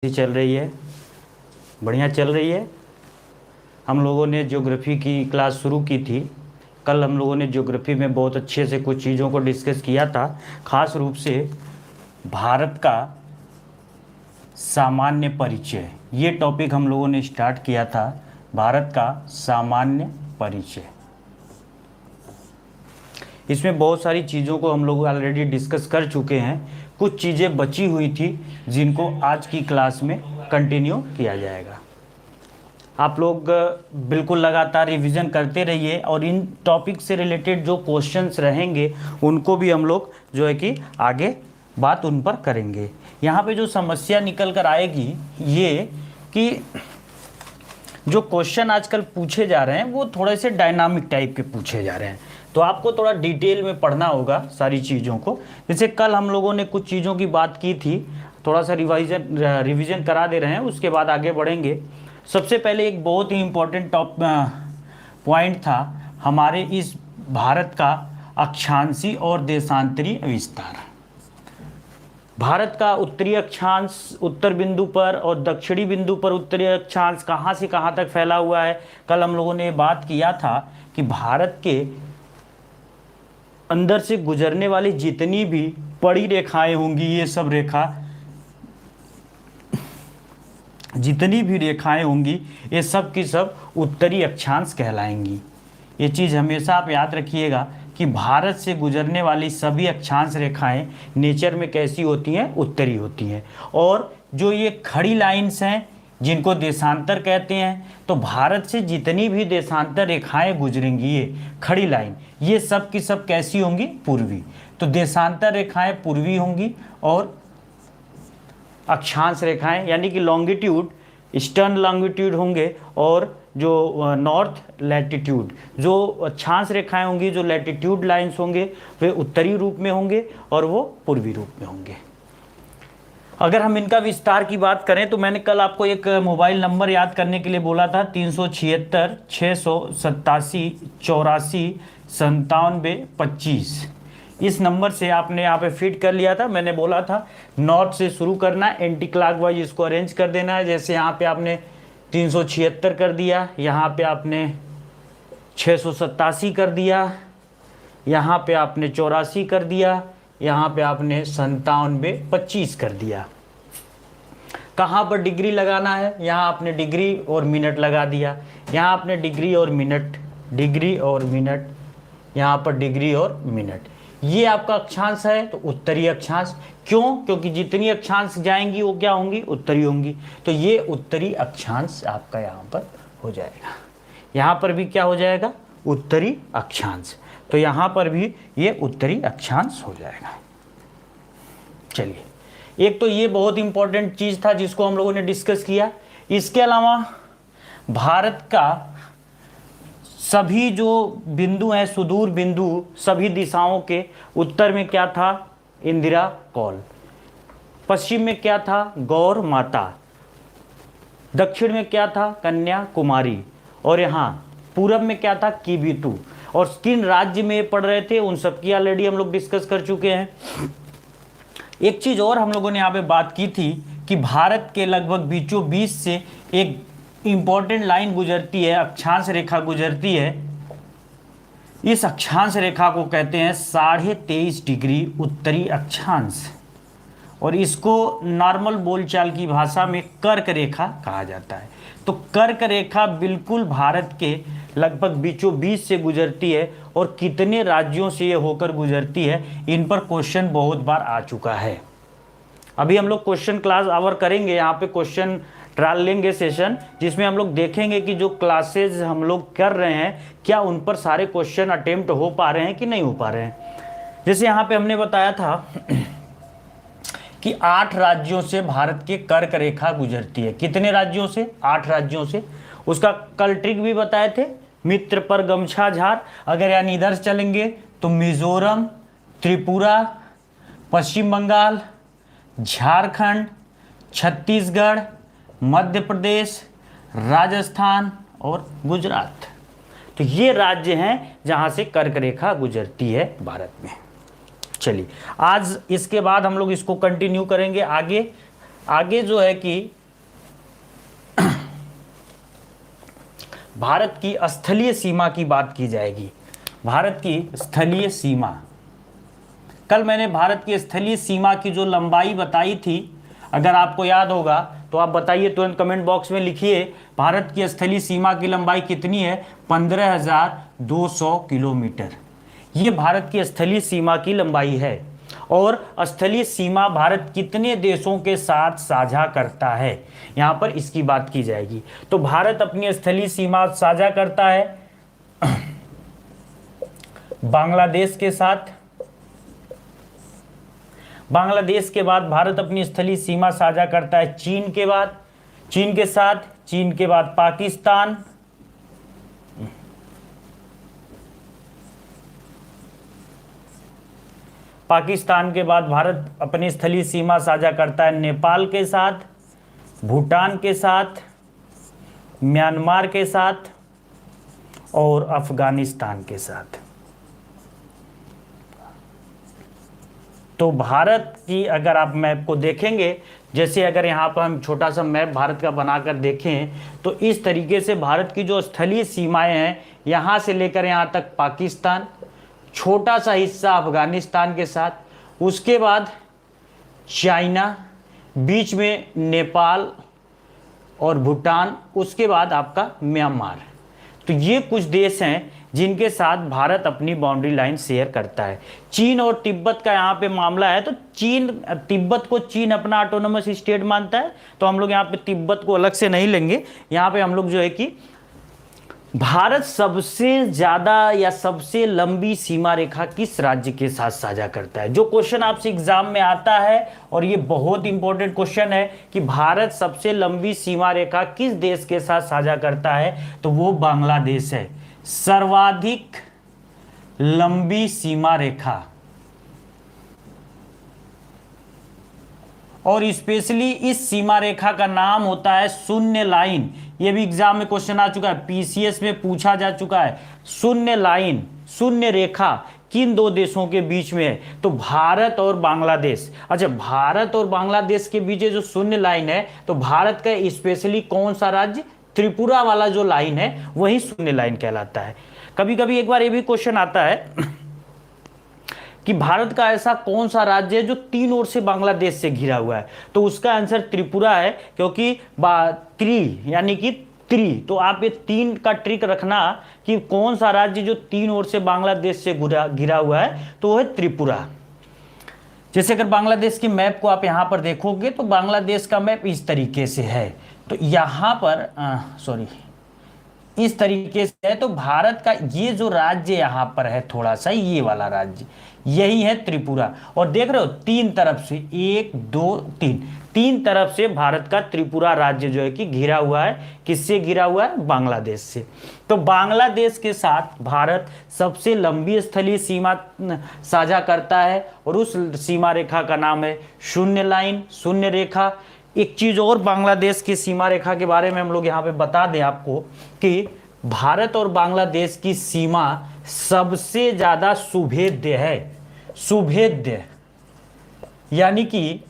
चल रही है, बढ़िया चल रही है। हम लोगों ने ज्योग्राफी की क्लास शुरू की थी। कल हम लोगों ने ज्योग्राफी में बहुत अच्छे से कुछ चीज़ों को डिस्कस किया था, खास रूप से भारत का सामान्य परिचय। ये टॉपिक हम लोगों ने स्टार्ट किया था, भारत का सामान्य परिचय। इसमें बहुत सारी चीज़ों को हम लोग ऑलरेडी डिस्कस कर चुके हैं। कुछ चीज़ें बची हुई थी जिनको आज की क्लास में कंटिन्यू किया जाएगा। आप लोग बिल्कुल लगातार रिवीजन करते रहिए और इन टॉपिक से रिलेटेड जो क्वेश्चंस रहेंगे उनको भी हम लोग जो है कि आगे बात उन पर करेंगे। यहाँ पे जो समस्या निकल कर आएगी ये कि जो क्वेश्चन आजकल पूछे जा रहे हैं वो थोड़े से डायनामिक टाइप के पूछे जा रहे हैं, तो आपको थोड़ा डिटेल में पढ़ना होगा सारी चीज़ों को। जैसे कल हम लोगों ने कुछ चीज़ों की बात की थी, थोड़ा सा रिवीजन करा दे रहे हैं, उसके बाद आगे बढ़ेंगे। सबसे पहले एक बहुत ही इम्पोर्टेंट पॉइंट था हमारे इस भारत का अक्षांशी और देशांतरी विस्तार। भारत का उत्तरी अक्षांश उत्तर बिंदु पर और दक्षिणी बिंदु पर उत्तरी अक्षांश कहाँ से कहाँ तक फैला हुआ है। कल हम लोगों ने बात किया था कि भारत के अंदर से गुजरने वाली जितनी भी बड़ी रेखाएं होंगी, ये सब रेखा जितनी भी रेखाएं होंगी ये सब की सब उत्तरी अक्षांश कहलाएंगी। ये चीज़ हमेशा आप याद रखिएगा कि भारत से गुजरने वाली सभी अक्षांश रेखाएं नेचर में कैसी होती हैं, उत्तरी होती हैं। और जो ये खड़ी लाइंस हैं जिनको देशांतर कहते हैं, तो भारत से जितनी भी देशांतर रेखाएं गुजरेंगी ये खड़ी लाइन, ये सब की सब कैसी होंगी, पूर्वी। तो देशांतर रेखाएं पूर्वी होंगी और अक्षांश रेखाएं यानी कि लॉन्गिट्यूड ईस्टर्न लॉन्गिट्यूड होंगे और जो नॉर्थ लैटिट्यूड जो अक्षांश रेखाएं होंगी, जो लैटिट्यूड लाइंस होंगे वे उत्तरी रूप में होंगे और वो पूर्वी रूप में होंगे। अगर हम इनका विस्तार की बात करें तो मैंने कल आपको एक मोबाइल नंबर याद करने के लिए बोला था, 376 687 84 97 25। इस नंबर से आपने यहाँ पे फिट कर लिया था। मैंने बोला था नॉर्थ से शुरू करना है, एंटी क्लॉकवाइज इसको अरेंज कर देना है। जैसे यहाँ पे आपने 376 कर दिया, यहाँ पे आपने 687 कर दिया, यहाँ पे आपने 84 कर दिया, यहाँ पे आपने 97 25 कर दिया। कहाँ पर डिग्री लगाना है, यहाँ आपने डिग्री और मिनट लगा दिया। यहाँ आपने डिग्री और मिनट, डिग्री और मिनट, यहाँ पर डिग्री और मिनट। ये आपका अक्षांश है तो उत्तरी अक्षांश। क्यों? क्योंकि जितनी अक्षांश जाएंगी वो क्या होंगी, उत्तरी होंगी। तो ये उत्तरी अक्षांश आपका यहाँ पर हो जाएगा। यहाँ पर भी क्या हो जाएगा, उत्तरी अक्षांश। तो यहाँ पर भी ये उत्तरी अक्षांश हो जाएगा। चलिए, एक तो ये बहुत इंपॉर्टेंट चीज़ था जिसको हम लोगों ने डिस्कस किया। इसके अलावा भारत का सभी जो बिंदु हैं, सुदूर बिंदु, सभी दिशाओं के उत्तर में क्या था, इंदिरा कौल। पश्चिम में क्या था, गौर माता। दक्षिण में क्या था, कन्याकुमारी। और यहाँ पूरब में क्या था, कीबीटू। और किन राज्य में पढ़ रहे थे उन सब की ऑलरेडी हम लोग डिस्कस कर चुके हैं। एक चीज़ और हम लोगों ने यहाँ पे बात की थी कि भारत के लगभग बीचों बीच से एक इंपॉर्टेंट लाइन गुजरती है, अक्षांश रेखा गुजरती है। इस अक्षांश रेखा को कहते हैं 23.5 डिग्री उत्तरी अक्षांश, और इसको नॉर्मल बोलचाल की भाषा में कर्क रेखा कहा जाता है। तो कर्क रेखा बिल्कुल भारत के लगभग बीचों बीच से गुजरती है। और कितने राज्यों से ये होकर गुजरती है, इन पर क्वेश्चन बहुत बार आ चुका है। अभी हम लोग क्वेश्चन क्लास आवर करेंगे, यहाँ पे क्वेश्चन ट्रायल लेंगे सेशन, जिसमें हम लोग देखेंगे कि जो क्लासेज हम लोग कर रहे हैं क्या उन पर सारे क्वेश्चन अटेम्प्ट हो पा रहे हैं कि नहीं हो पा रहे हैं। जैसे यहाँ पे हमने बताया था कि 8 राज्यों से भारत के कर्क रेखा गुजरती है। कितने राज्यों से, 8 राज्यों से। उसका कल ट्रिक भी बताए थे, मित्र पर गमछा झार। अगर यानी इधर चलेंगे तो मिजोरम, त्रिपुरा, पश्चिम बंगाल, झारखंड, छत्तीसगढ़, मध्य प्रदेश, राजस्थान और गुजरात। तो ये राज्य हैं जहां से कर्क रेखा गुजरती है भारत में। चलिए, आज इसके बाद हम लोग इसको कंटिन्यू करेंगे आगे। आगे जो है कि भारत की स्थलीय सीमा की बात की जाएगी। भारत की स्थलीय सीमा, कल मैंने भारत की स्थलीय सीमा की जो लंबाई बताई थी, अगर आपको याद होगा तो आप बताइए, तुरंत कमेंट बॉक्स में लिखिए भारत की स्थलीय सीमा की लंबाई कितनी है। 15,200 किलोमीटर, ये भारत की स्थलीय सीमा की लंबाई है। और स्थलीय सीमा भारत कितने देशों के साथ साझा करता है, यहां पर इसकी बात की जाएगी। तो भारत अपनी स्थलीय सीमा साझा करता है बांग्लादेश के साथ। बांग्लादेश के बाद भारत अपनी स्थलीय सीमा साझा करता है चीन के बाद, चीन के साथ, चीन के बाद पाकिस्तान, पाकिस्तान के बाद भारत अपनी स्थलीय सीमा साझा करता है नेपाल के साथ, भूटान के साथ, म्यांमार के साथ और अफगानिस्तान के साथ। तो भारत की अगर आप मैप को देखेंगे, जैसे अगर यहाँ पर हम छोटा सा मैप भारत का बनाकर देखें तो इस तरीके से भारत की जो स्थलीय सीमाएं हैं, यहाँ से लेकर यहाँ तक पाकिस्तान, छोटा सा हिस्सा अफगानिस्तान के साथ, उसके बाद चाइना, बीच में नेपाल और भूटान, उसके बाद आपका म्यांमार। तो ये कुछ देश हैं जिनके साथ भारत अपनी बाउंड्री लाइन शेयर करता है। चीन और तिब्बत का यहाँ पे मामला है, तो चीन, तिब्बत को चीन अपना ऑटोनोमस स्टेट मानता है, तो हम लोग यहाँ पे तिब्बत को अलग से नहीं लेंगे। यहाँ पे हम लोग जो है कि भारत सबसे ज्यादा या सबसे लंबी सीमा रेखा किस राज्य के साथ साझा करता है, जो क्वेश्चन आपसे एग्जाम में आता है, और ये बहुत इंपॉर्टेंट क्वेश्चन है कि भारत सबसे लंबी सीमा रेखा किस देश के साथ साझा करता है, तो वो बांग्लादेश है। सर्वाधिक लंबी सीमा रेखा, और स्पेशली इस सीमा रेखा का नाम होता है शून्य लाइन। ये भी एग्जाम में क्वेश्चन आ चुका है, पीसीएस में पूछा जा चुका है। शून्य लाइन, शून्य रेखा किन दो देशों के बीच में है, तो भारत और बांग्लादेश। अच्छा, भारत और बांग्लादेश के बीच जो शून्य लाइन है, तो भारत का स्पेशली कौन सा राज्य, त्रिपुरा वाला जो लाइन है वही शून्य लाइन कहलाता है। कभी कभी एक बार ये भी क्वेश्चन आता है कि भारत का ऐसा कौन सा राज्य है जो तीन ओर से बांग्लादेश से घिरा हुआ है, तो उसका आंसर त्रिपुरा है, क्योंकि यानी कि त्रि, तो आप ये तीन का ट्रिक रखना कि कौन सा राज्य जो तीन ओर से बांग्लादेश से घिरा हुआ है, तो वो है त्रिपुरा। जैसे अगर बांग्लादेश की मैप को आप यहाँ पर देखोगे तो बांग्लादेश का मैप इस तरीके से है, तो यहाँ पर इस तरीके से है। तो भारत का ये जो राज्य यहाँ पर है, थोड़ा सा ये वाला राज्य, यही है त्रिपुरा। और देख रहे हो तीन तरफ से, 1 2 3, तीन तरफ से भारत का त्रिपुरा राज्य जो है कि घिरा हुआ है। किससे घिरा हुआ है, बांग्लादेश से। तो बांग्लादेश के साथ भारत सबसे लंबी स्थलीय सीमा साझा करता है, और उस सीमा रेखा का नाम है शून्य लाइन, शून्य रेखा। एक चीज और बांग्लादेश की सीमा रेखा के बारे में हम लोग यहाँ पे बता दें आपको कि भारत और बांग्लादेश की सीमा सबसे ज्यादा सुभेद्य है। सुभेद्य यानी कि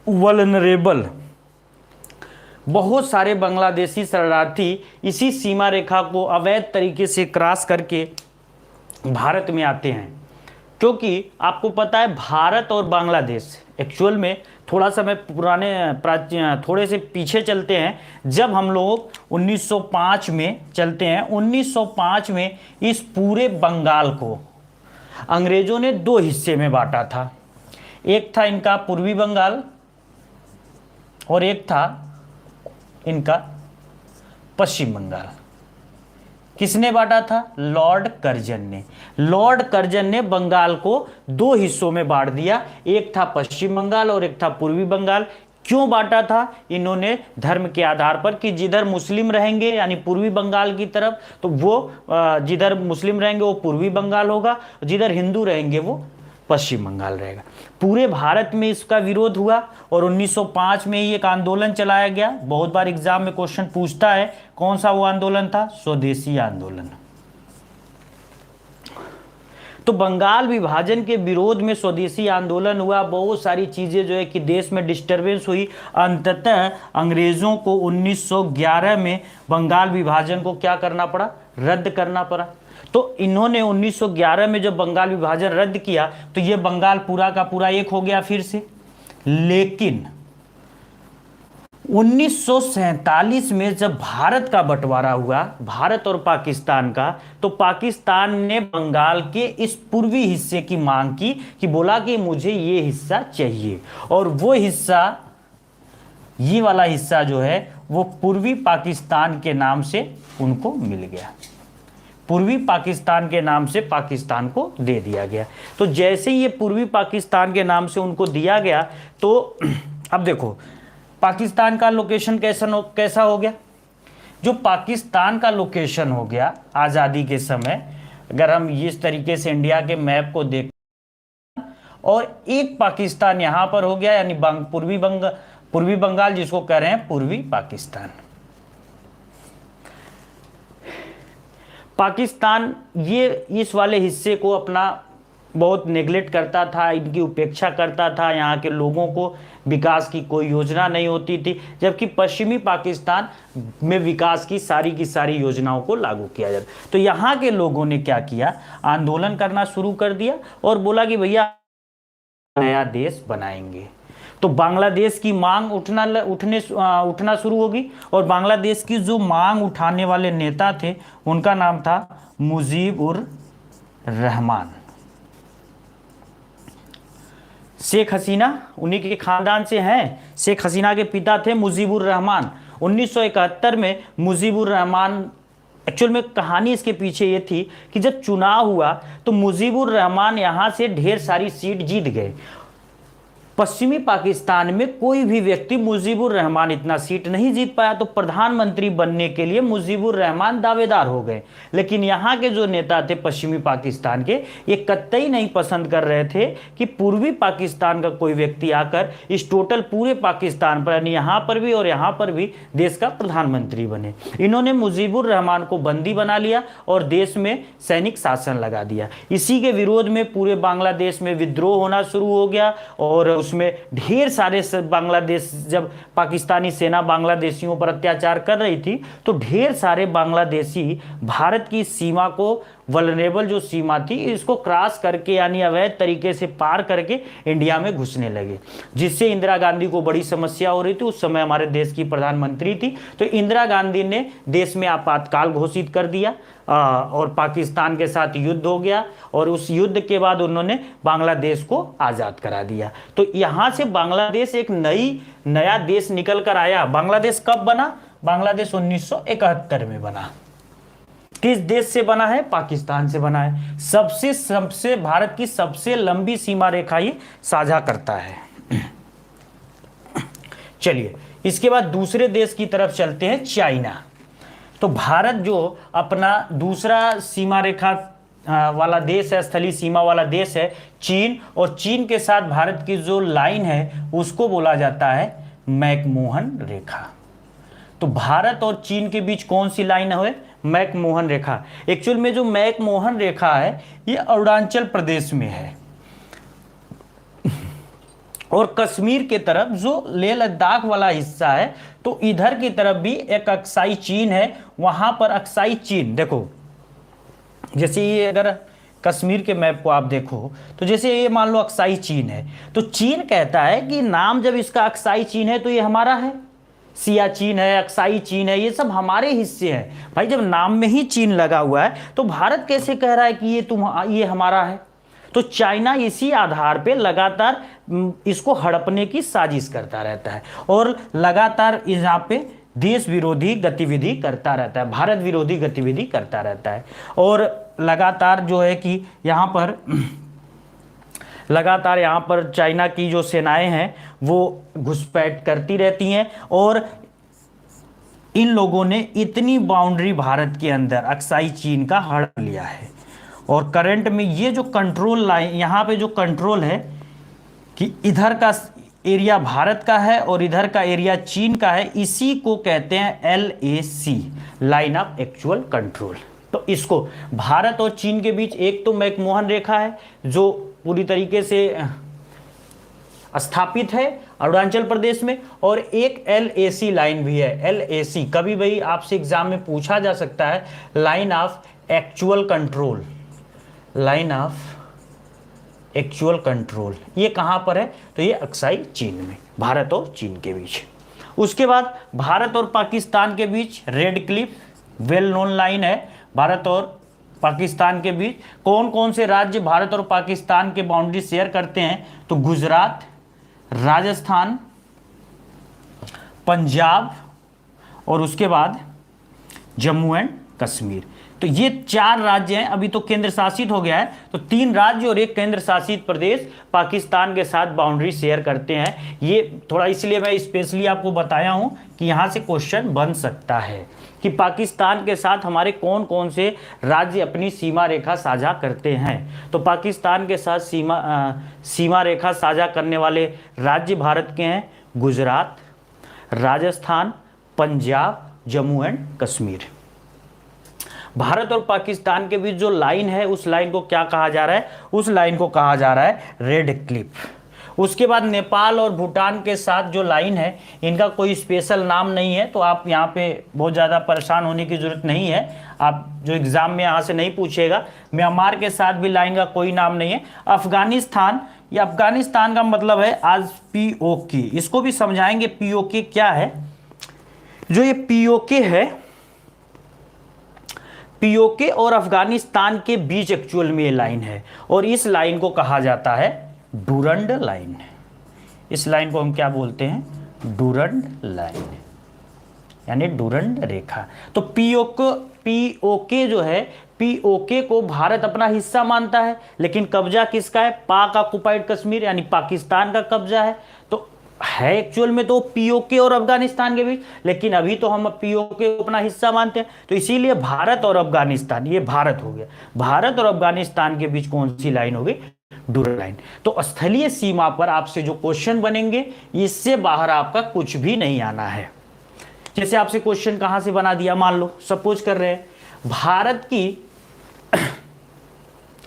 वल्नरेबल। बहुत सारे बांग्लादेशी शरणार्थी इसी सीमा रेखा को अवैध तरीके से क्रॉस करके भारत में आते हैं, क्योंकि आपको पता है भारत और बांग्लादेश एक्चुअल में, थोड़ा सा मैं थोड़े से पीछे चलते हैं, जब हम लोग 1905 में चलते हैं, 1905 में इस पूरे बंगाल को अंग्रेजों ने दो हिस्से में बांटा था। एक था इनका पूर्वी बंगाल और एक था इनका पश्चिम बंगाल। किसने बांटा था, लॉर्ड कर्जन ने। लॉर्ड कर्जन ने बंगाल को दो हिस्सों में बांट दिया, एक था पश्चिम बंगाल और एक था पूर्वी बंगाल। क्यों बांटा था, इन्होंने धर्म के आधार पर कि जिधर मुस्लिम रहेंगे यानी पूर्वी बंगाल की तरफ, तो वो जिधर मुस्लिम रहेंगे वो पूर्वी बंगाल होगा, जिधर हिंदू रहेंगे वो पश्चिम बंगाल रहेगा। पूरे भारत में इसका विरोध हुआ और 1905 में ही एक आंदोलन चलाया गया। बहुत बार एग्जाम में क्वेश्चन पूछता है कौन सा वो आंदोलन था, स्वदेशी आंदोलन। तो बंगाल विभाजन के विरोध में स्वदेशी आंदोलन हुआ, बहुत सारी चीज़ें जो है कि देश में डिस्टरबेंस हुई। अंततः अंग्रेज़ों को 1911 में बंगाल विभाजन को क्या करना पड़ा, रद्द करना पड़ा। तो इन्होंने 1911 में जब बंगाल विभाजन रद्द किया तो ये बंगाल पूरा का पूरा एक हो गया फिर से। लेकिन 1947 में जब भारत का बंटवारा हुआ, भारत और पाकिस्तान का, तो पाकिस्तान ने बंगाल के इस पूर्वी हिस्से की मांग की कि बोला कि मुझे ये हिस्सा चाहिए, और वो हिस्सा, ये वाला हिस्सा जो है वो पूर्वी पाकिस्तान के नाम से उनको मिल गया। पूर्वी पाकिस्तान के नाम से पाकिस्तान को दे दिया गया। तो जैसे ये पूर्वी पाकिस्तान के नाम से उनको दिया गया, तो अब देखो पाकिस्तान का लोकेशन कैसा हो गया। जो पाकिस्तान का लोकेशन हो गया आज़ादी के समय, अगर हम इस तरीके से इंडिया के मैप को देख, और एक पाकिस्तान यहाँ पर हो गया, यानी पूर्वी बंगाल जिसको कह रहे हैं पूर्वी पाकिस्तान। पाकिस्तान ये इस वाले हिस्से को अपना बहुत नेग्लेक्ट करता था, इनकी उपेक्षा करता था, यहाँ के लोगों को विकास की कोई योजना नहीं होती थी, जबकि पश्चिमी पाकिस्तान में विकास की सारी योजनाओं को लागू किया जाता। तो यहाँ के लोगों ने क्या किया, आंदोलन करना शुरू कर दिया और बोला कि भैया नया देश बनाएंगे। तो बांग्लादेश की मांग उठना शुरू होगी, और बांग्लादेश की जो मांग उठाने वाले नेता थे उनका नाम था मुजीबुर रहमान। शेख हसीना उन्हीं के खानदान से हैं। शेख हसीना के पिता थे मुजीबुर रहमान। 1971 में मुजीबुर रहमान, एक्चुअल में कहानी इसके पीछे ये थी कि जब चुनाव हुआ तो मुजीबुर रहमान यहाँ से ढेर सारी सीट जीत गए। पश्चिमी पाकिस्तान में कोई भी व्यक्ति मुजीबुर रहमान इतना सीट नहीं जीत पाया, तो प्रधानमंत्री बनने के लिए मुजीबुर रहमान दावेदार हो गए। लेकिन यहाँ के जो नेता थे पश्चिमी पाकिस्तान के, ये कतई नहीं पसंद कर रहे थे कि पूर्वी पाकिस्तान का कोई व्यक्ति आकर इस टोटल पूरे पाकिस्तान पर, यानी यहाँ पर भी और यहाँ पर भी, देश का प्रधानमंत्री बने। इन्होंने मुजीबुर रहमान को बंदी बना लिया और देश में सैनिक शासन लगा दिया। इसी के विरोध में पूरे बांग्लादेश में विद्रोह होना शुरू हो गया, और उसमें ढेर सारे बांग्लादेश, जब पाकिस्तानी सेना बांग्लादेशियों पर अत्याचार कर रही थी तो ढेर सारे बांग्लादेशी भारत की सीमा को, वल्नरेबल जो सीमा थी, इसको क्रॉस करके यानी अवैध तरीके से पार करके इंडिया में घुसने लगे, जिससे इंदिरा गांधी को बड़ी समस्या हो रही थी। उस समय हमारे देश की प्रधानमंत्री थी, तो इंदिरा गांधी ने देश में आपातकाल घोषित कर दिया और पाकिस्तान के साथ युद्ध हो गया, और उस युद्ध के बाद उन्होंने बांग्लादेश को आज़ाद करा दिया। तो यहाँ से बांग्लादेश एक नया देश निकल कर आया। बांग्लादेश कब बना? बांग्लादेश 1971 में बना। किस देश से बना है? पाकिस्तान से बना है। सबसे भारत की सबसे लंबी सीमा रेखा ये साझा करता है। चलिए इसके बाद दूसरे देश की तरफ चलते हैं, चाइना। तो भारत जो अपना दूसरा सीमा रेखा वाला देश है, स्थलीय सीमा वाला देश है चीन, और चीन के साथ भारत की जो लाइन है उसको बोला जाता है मैकमोहन रेखा। तो भारत और चीन के बीच कौन सी लाइन है? मैकमोहन रेखा। एक्चुअल में जो मैकमोहन रेखा है ये अरुणाचल प्रदेश में है, और कश्मीर के तरफ जो लेह लद्दाख वाला हिस्सा है, तो इधर की तरफ भी एक अक्साई चीन है। वहां पर अक्साई चीन, देखो जैसे ये अगर कश्मीर के मैप को आप देखो तो जैसे ये मान लो अक्साई चीन है, तो चीन कहता है कि नाम जब इसका अक्साई चीन है तो ये हमारा है। सियाचीन है, अक्साई चीन है, ये सब हमारे हिस्से हैं। भाई जब नाम में ही चीन लगा हुआ है तो भारत कैसे कह रहा है कि ये हमारा है? तो चाइना इसी आधार पे लगातार इसको हड़पने की साजिश करता रहता है, और लगातार यहाँ पे देश विरोधी गतिविधि करता रहता है, भारत विरोधी गतिविधि करता रहता है, और लगातार जो है कि यहाँ पर चाइना की जो सेनाएं हैं वो घुसपैठ करती रहती हैं, और इन लोगों ने इतनी बाउंड्री भारत के अंदर अक्साई चीन का हड़प लिया है। और करंट में ये जो कंट्रोल लाइन, यहाँ पे जो कंट्रोल है कि इधर का एरिया भारत का है और इधर का एरिया चीन का है, इसी को कहते हैं LAC, line of actual control. तो इसको भारत और चीन के बीच एक तो मैकमोहन रेखा है जो पूरी तरीके से स्थापित है अरुणाचल प्रदेश में, और एक LAC लाइन भी है। LAC कभी भी आपसे एग्जाम में पूछा जा सकता है, line of actual control, line of actual control. ये कहां पर है? तो ये अक्साई चीन में, भारत और चीन के बीच। उसके बाद भारत और पाकिस्तान के बीच Radcliffe well known line है। भारत और पाकिस्तान के बीच कौन कौन से राज्य भारत और पाकिस्तान के बाउंड्री शेयर करते हैं? तो गुजरात, राजस्थान, पंजाब और उसके बाद जम्मू एंड कश्मीर। तो ये 4 राज्य हैं। अभी तो केंद्र शासित हो गया है, तो 3 राज्य और एक केंद्र शासित प्रदेश पाकिस्तान के साथ बाउंड्री शेयर करते हैं। ये थोड़ा इसलिए मैं स्पेशली आपको बताया हूं कि यहां से क्वेश्चन बन सकता है कि पाकिस्तान के साथ हमारे कौन कौन से राज्य अपनी सीमा रेखा साझा करते हैं। तो पाकिस्तान के साथ सीमा रेखा साझा करने वाले राज्य भारत के हैं गुजरात, राजस्थान, पंजाब, जम्मू एंड कश्मीर। भारत और पाकिस्तान के बीच जो लाइन है उस लाइन को क्या कहा जा रहा है? उस लाइन को कहा जा रहा है रेड क्लिफ। उसके बाद नेपाल और भूटान के साथ जो लाइन है इनका कोई स्पेशल नाम नहीं है, तो आप यहाँ पे बहुत ज़्यादा परेशान होने की ज़रूरत नहीं है। आप जो एग्ज़ाम में यहाँ से नहीं पूछेगा। म्यांमार के साथ भी लाइन का कोई नाम नहीं है। अफगानिस्तान, ये अफगानिस्तान का मतलब है आज POK, इसको भी समझाएंगे POK क्या है। जो ये POK है, POK और अफगानिस्तान के बीच एक्चुअल में ये लाइन है और इस लाइन को कहा जाता है डूरंड लाइन। इस लाइन को हम क्या बोलते हैं? डूरंड लाइन, यानी डूरंड रेखा। तो POK जो है, POK को भारत अपना हिस्सा मानता है, लेकिन कब्जा किसका है? पाक ऑक्युपाइड कश्मीर यानी पाकिस्तान का कब्जा है। तो है एक्चुअल में तो POK और अफगानिस्तान के बीच, लेकिन अभी तो हम POK को अपना हिस्सा मानते हैं। तो इसीलिए भारत और अफगानिस्तान, ये भारत हो गया, भारत और अफगानिस्तान के बीच कौन सी लाइन होगी? Durand line. तो स्थलीय सीमा पर आपसे जो क्वेश्चन बनेंगे इससे बाहर आपका कुछ भी नहीं आना है। जैसे आपसे क्वेश्चन कहां से बना दिया, मान लो सपोज कर रहे हैं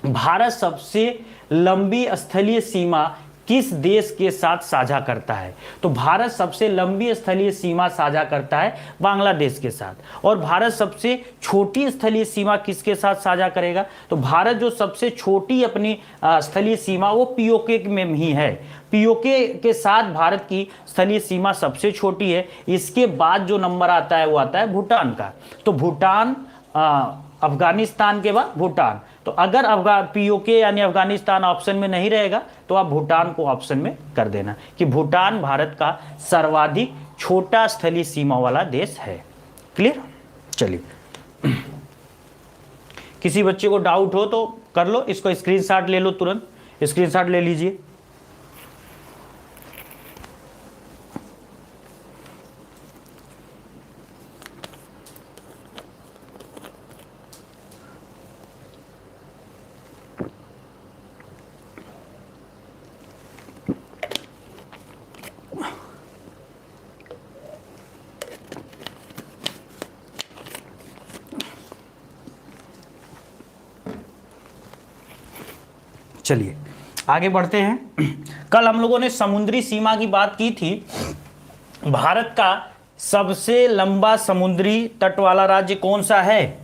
भारत सबसे लंबी स्थलीय सीमा किस देश के साथ साझा करता है? तो भारत सबसे लंबी स्थलीय सीमा साझा करता है बांग्लादेश के साथ। और भारत सबसे छोटी स्थलीय सीमा किसके साथ साझा करेगा? तो भारत जो सबसे छोटी अपनी स्थलीय सीमा वो POK में ही है। POK के साथ भारत की स्थलीय सीमा सबसे छोटी है। इसके बाद जो नंबर आता है वो आता है भूटान का। तो भूटान, अफगानिस्तान के बाद भूटान। तो अगर POK यानी अफगानिस्तान ऑप्शन में नहीं रहेगा तो आप भूटान को ऑप्शन में कर देना कि भूटान भारत का सर्वाधिक छोटा स्थलीय सीमा वाला देश है। क्लियर? चलिए, किसी बच्चे को डाउट हो तो कर लो, इसको स्क्रीनशॉट ले लो, तुरंत स्क्रीनशॉट ले लीजिए। चलिए आगे बढ़ते हैं। कल हम लोगों ने समुद्री सीमा की बात की थी। भारत का सबसे लंबा समुद्री तट वाला राज्य कौन सा है?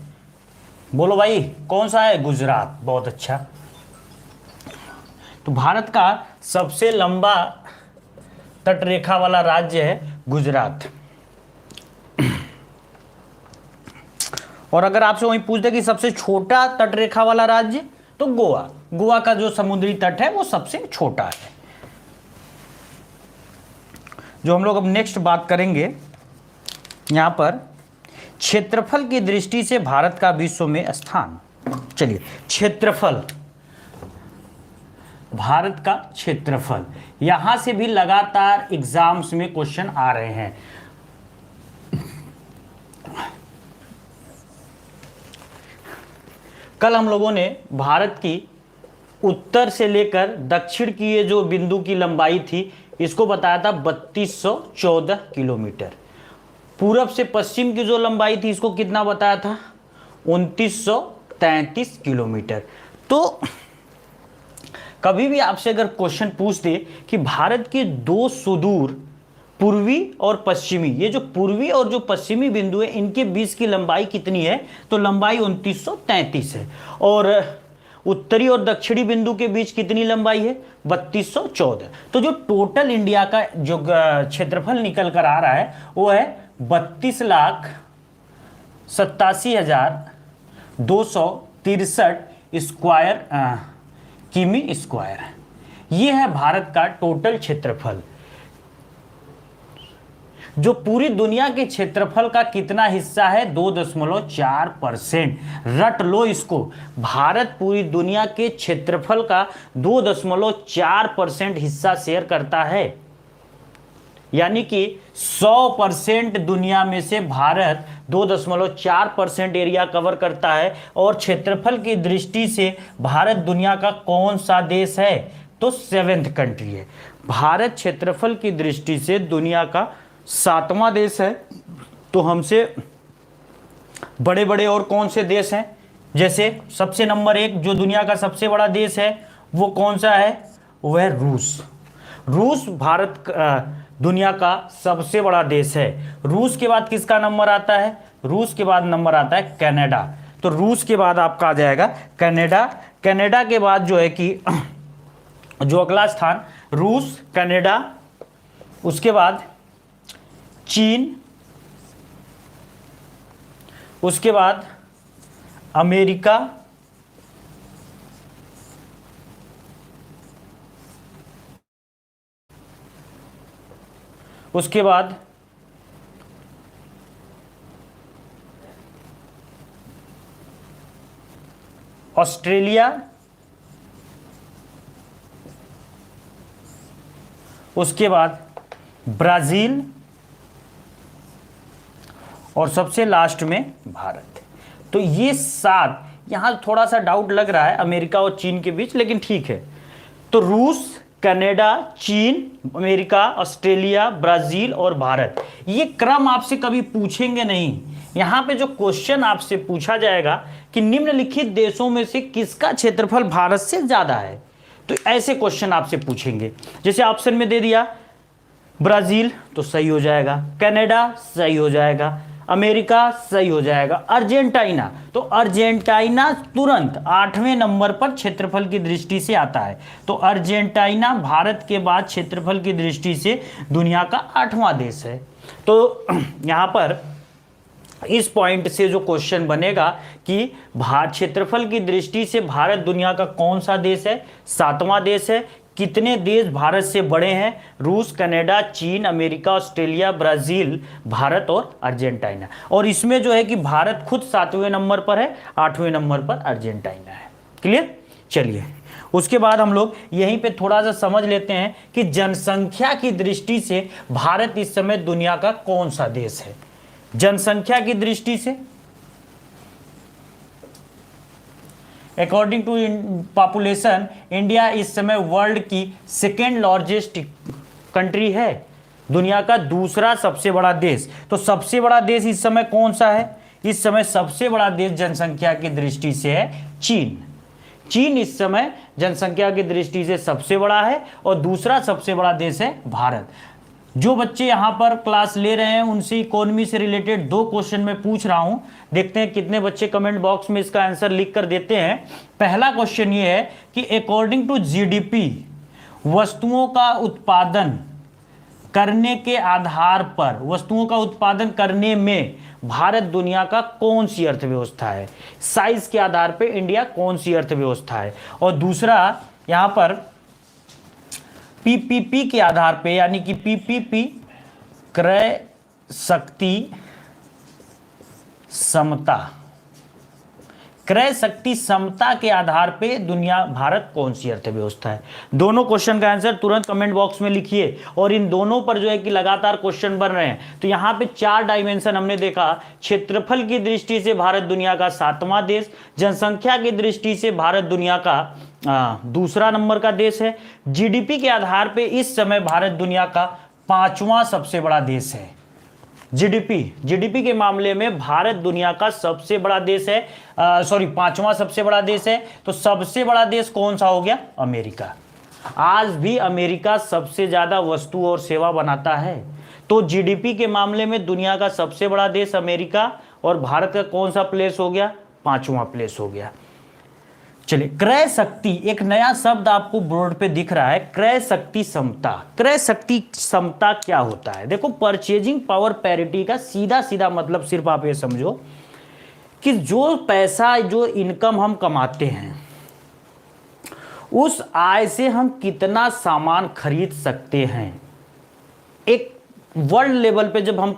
बोलो भाई, कौन सा है? गुजरात। बहुत अच्छा। तो भारत का सबसे लंबा तट रेखा वाला राज्य है गुजरात। और अगर आपसे वही पूछ दे कि सबसे छोटा तट रेखा वाला राज्य, तो गोवा। गोवा का जो समुद्री तट है वो सबसे छोटा है। जो हम लोग अब नेक्स्ट बात करेंगे, यहां पर क्षेत्रफल की दृष्टि से भारत का विश्व में स्थान। चलिए, क्षेत्रफल, भारत का क्षेत्रफल, यहां से भी लगातार एग्जाम्स में क्वेश्चन आ रहे हैं। कल हम लोगों ने भारत की उत्तर से लेकर दक्षिण की ये जो बिंदु की लंबाई थी इसको बताया था 3214 किलोमीटर। पूरब से पश्चिम की जो लंबाई थी इसको कितना बताया था? 2933 किलोमीटर। तो कभी भी आपसे अगर क्वेश्चन पूछ दे कि भारत के दो सुदूर पूर्वी और पश्चिमी, ये जो पूर्वी और जो पश्चिमी बिंदु है इनके बीच की लंबाई कितनी है, तो लंबाई 2933 है। और उत्तरी और दक्षिणी बिंदु के बीच कितनी लंबाई है, 3214। तो जो टोटल इंडिया का जो क्षेत्रफल निकल कर आ रहा है वो है 32,87,263 स्क्वायर किमी स्क्वायर। ये है भारत का टोटल क्षेत्रफल। जो पूरी दुनिया के क्षेत्रफल का कितना हिस्सा है, 2.4%। रट लो इसको, भारत पूरी दुनिया के क्षेत्रफल का 2.4% हिस्सा शेयर करता है। यानी कि 100% दुनिया में से भारत 2.4% एरिया कवर करता है। और क्षेत्रफल की दृष्टि से भारत दुनिया का कौन सा देश है, तो 7th कंट्री है। भारत क्षेत्रफल की दृष्टि से दुनिया का 7वां देश है। तो हमसे बड़े बड़े और कौन से देश हैं, जैसे सबसे नंबर 1 जो दुनिया का सबसे बड़ा देश है वो कौन सा है, वो है रूस। रूस भारत दुनिया का सबसे बड़ा देश है। रूस के बाद किसका नंबर आता है, रूस के बाद नंबर आता है कनाडा। तो रूस के बाद आपका आ जाएगा कनाडा। कनाडा के बाद जो है कि जो अगला स्थान रूस, कनाडा, उसके बाद चीन, उसके बाद अमेरिका, उसके बाद ऑस्ट्रेलिया, उसके बाद ब्राजील और सबसे लास्ट में भारत। तो ये 7, यहां थोड़ा सा डाउट लग रहा है अमेरिका और चीन के बीच, लेकिन ठीक है। तो रूस, कनाडा, चीन, अमेरिका, ऑस्ट्रेलिया, ब्राजील और भारत, ये क्रम आपसे कभी पूछेंगे नहीं। यहां पे जो क्वेश्चन आपसे पूछा जाएगा कि निम्नलिखित देशों में से किसका क्षेत्रफल भारत से ज्यादा है, तो ऐसे क्वेश्चन आपसे पूछेंगे। जैसे ऑप्शन में दे दिया ब्राजील, तो सही हो जाएगा, कनाडा सही हो जाएगा, अमेरिका सही हो जाएगा, अर्जेंटीना, तो अर्जेंटीना तुरंत 8वें नंबर पर क्षेत्रफल की दृष्टि से आता है। तो अर्जेंटीना भारत के बाद क्षेत्रफल की दृष्टि से दुनिया का 8वां देश है। तो यहां पर इस पॉइंट से जो क्वेश्चन बनेगा कि क्षेत्रफल की दृष्टि से भारत दुनिया का कौन सा देश है, 7वां देश है। कितने देश भारत से बड़े हैं, रूस, कनाडा, चीन, अमेरिका, ऑस्ट्रेलिया, ब्राजील, भारत और अर्जेंटीना। और इसमें जो है कि भारत खुद 7वें नंबर पर है, 8वें नंबर पर अर्जेंटीना है। क्लियर? चलिए उसके बाद हम लोग यहीं पे थोड़ा सा समझ लेते हैं कि जनसंख्या की दृष्टि से भारत इस समय दुनिया का कौन सा देश है। जनसंख्या की दृष्टि से अकॉर्डिंग टू पॉपुलेशन इंडिया इस समय वर्ल्ड की 2nd लार्जेस्ट कंट्री है, दुनिया का दूसरा सबसे बड़ा देश। तो सबसे बड़ा देश इस समय कौन सा है, इस समय सबसे बड़ा देश जनसंख्या की दृष्टि से है चीन। चीन इस समय जनसंख्या की दृष्टि से सबसे बड़ा है और दूसरा सबसे बड़ा देश है भारत। जो बच्चे यहाँ पर क्लास ले रहे हैं उनसे इकोनॉमी से रिलेटेड 2 क्वेश्चन मैं पूछ रहा हूँ, देखते हैं कितने बच्चे कमेंट बॉक्स में इसका आंसर लिख कर देते हैं। पहला क्वेश्चन ये है कि अकॉर्डिंग टू जीडीपी वस्तुओं का उत्पादन करने के आधार पर, वस्तुओं का उत्पादन करने में भारत दुनिया का कौन सी अर्थव्यवस्था है, साइज के आधार पर इंडिया कौन सी अर्थव्यवस्था है। और दूसरा यहाँ पर पीपीपी के आधार पे, यानी कि पीपीपी क्रय शक्ति समता, क्रय शक्ति समता के आधार पे दुनिया भारत कौन सी अर्थव्यवस्था है। दोनों क्वेश्चन का आंसर तुरंत कमेंट बॉक्स में लिखिए। और इन दोनों पर जो है कि लगातार क्वेश्चन बन रहे हैं। तो यहाँ पे 4 डायमेंशन हमने देखा। क्षेत्रफल की दृष्टि से भारत दुनिया का 7वां देश, जनसंख्या की दृष्टि से भारत दुनिया का दूसरा नंबर का देश है, जीडीपी के आधार पे इस समय भारत दुनिया का 5वां सबसे बड़ा देश है। जीडीपी के मामले में भारत दुनिया का सबसे बड़ा देश है, पांचवा सबसे बड़ा देश है। तो सबसे बड़ा देश कौन सा हो गया? अमेरिका। आज भी अमेरिका सबसे ज्यादा वस्तु और सेवा बनाता है। तो जीडीपी के मामले में दुनिया का सबसे बड़ा देश अमेरिका, और भारत का कौन सा प्लेस हो गया? पांचवा प्लेस हो गया। चलिए, क्रय शक्ति, एक नया शब्द आपको बोर्ड पे दिख रहा है, क्रय शक्ति समता। क्रय शक्ति समता क्या होता है? देखो, परचेजिंग पावर पैरिटी का सीधा सीधा मतलब सिर्फ आप ये समझो कि जो पैसा, जो इनकम हम कमाते हैं, उस आय से हम कितना सामान खरीद सकते हैं। एक वर्ल्ड लेवल पे जब हम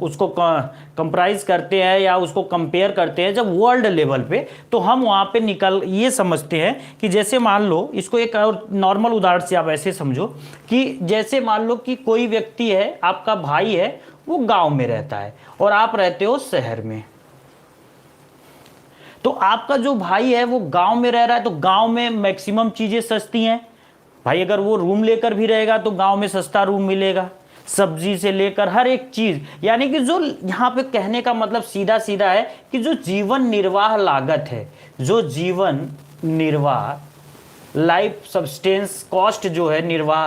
उसको कंप्राइज करते हैं या उसको कंपेयर करते हैं, जब वर्ल्ड लेवल पे, तो हम वहाँ पे ये समझते हैं कि जैसे मान लो, इसको एक और नॉर्मल उदाहरण से आप ऐसे समझो कि जैसे मान लो कि कोई व्यक्ति है, आपका भाई है, वो गांव में रहता है और आप रहते हो शहर में। तो आपका जो भाई है वो गांव में रह रहा है, तो गांव में मैक्सिमम चीज़ें सस्ती हैं। भाई अगर वो रूम लेकर भी रहेगा तो गांव में सस्ता रूम मिलेगा, सब्जी से लेकर हर एक चीज। यानी कि जो यहाँ पे कहने का मतलब सीधा सीधा है कि जो जीवन निर्वाह लागत है, जो जीवन निर्वाह लाइफ सब्सटेंस कॉस्ट जो है, निर्वाह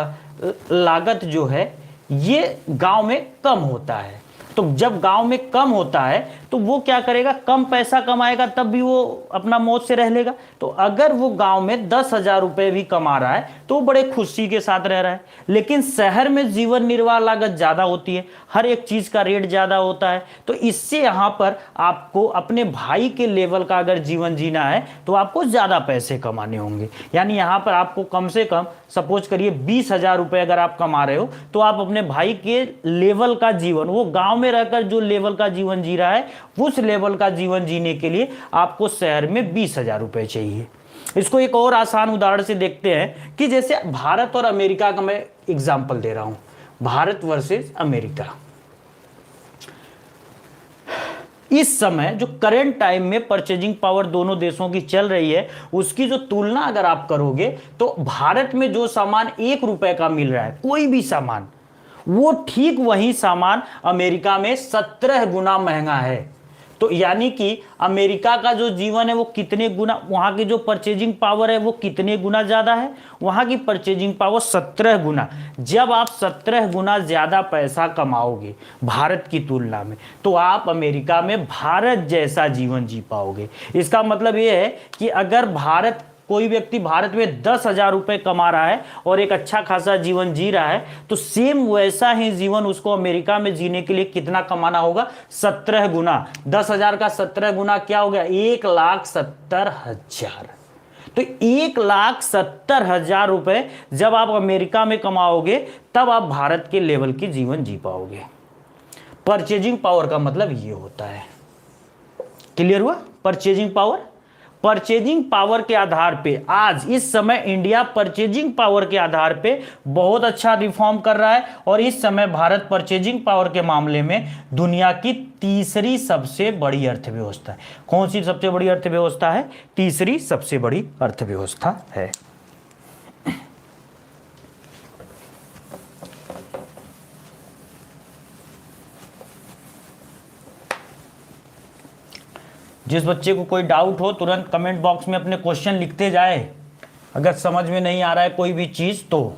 लागत जो है, ये गांव में कम होता है। तो जब गांव में कम होता है तो वो क्या करेगा? कम पैसा कमाएगा, तब भी वो अपना मौज से रह लेगा। तो अगर वो गांव में 10,000 रुपए भी कमा रहा है तो वो बड़े खुशी के साथ रह रहा है। लेकिन शहर में जीवन निर्वाह लागत ज़्यादा होती है, हर एक चीज़ का रेट ज़्यादा होता है। तो इससे यहाँ पर आपको अपने भाई के लेवल का अगर जीवन जीना है तो आपको ज़्यादा पैसे कमाने होंगे। यानी यहाँ पर आपको कम से कम सपोज करिए 20,000 रुपये अगर आप कमा रहे हो तो आप अपने भाई के लेवल का जीवन, वो गाँव में रहकर जो लेवल का जीवन जी रहा है, उस लेवल का जीवन जीने के लिए आपको शहर में 20,000 रुपए चाहिए। इसको एक और आसान उदाहरण से देखते हैं कि जैसे भारत और अमेरिका का मैं एग्जांपल दे रहा हूं, भारत वर्सेस अमेरिका। इस समय जो करंट टाइम में परचेजिंग पावर दोनों देशों की चल रही है, उसकी जो तुलना अगर आप करोगे तो भारत में जो सामान 1 रुपए का मिल रहा है, कोई भी सामान, वो ठीक वही सामान अमेरिका में 17 गुना महंगा है। तो यानी कि अमेरिका का जो जीवन है वो कितने गुना, वहाँ की जो परचेजिंग पावर है वो कितने गुना ज़्यादा है? वहाँ की परचेजिंग पावर 17 गुना। जब आप 17 गुना ज़्यादा पैसा कमाओगे भारत की तुलना में, तो आप अमेरिका में भारत जैसा जीवन जी पाओगे। इसका मतलब ये है कि अगर कोई व्यक्ति भारत में 10,000 रुपये कमा रहा है और एक अच्छा खासा जीवन जी रहा है, तो सेम वैसा ही जीवन उसको अमेरिका में जीने के लिए कितना कमाना होगा? 17 गुना। 10,000 का 17 गुना क्या हो गया? 1,70,000। तो 1,70,000 रुपये जब आप अमेरिका में कमाओगे तब आप भारत के लेवल की जीवन जी पाओगे। परचेजिंग पावर का मतलब ये होता है। क्लियर हुआ? परचेजिंग पावर के आधार पे आज इस समय इंडिया परचेजिंग पावर के आधार पे बहुत अच्छा रिफॉर्म कर रहा है, और इस समय भारत परचेजिंग पावर के मामले में दुनिया की तीसरी सबसे बड़ी अर्थव्यवस्था है। कौन सी सबसे बड़ी अर्थव्यवस्था है? तीसरी सबसे बड़ी अर्थव्यवस्था है। जिस बच्चे को कोई डाउट हो तुरंत कमेंट बॉक्स में अपने क्वेश्चन लिखते जाए, अगर समझ में नहीं आ रहा है कोई भी चीज़ तो।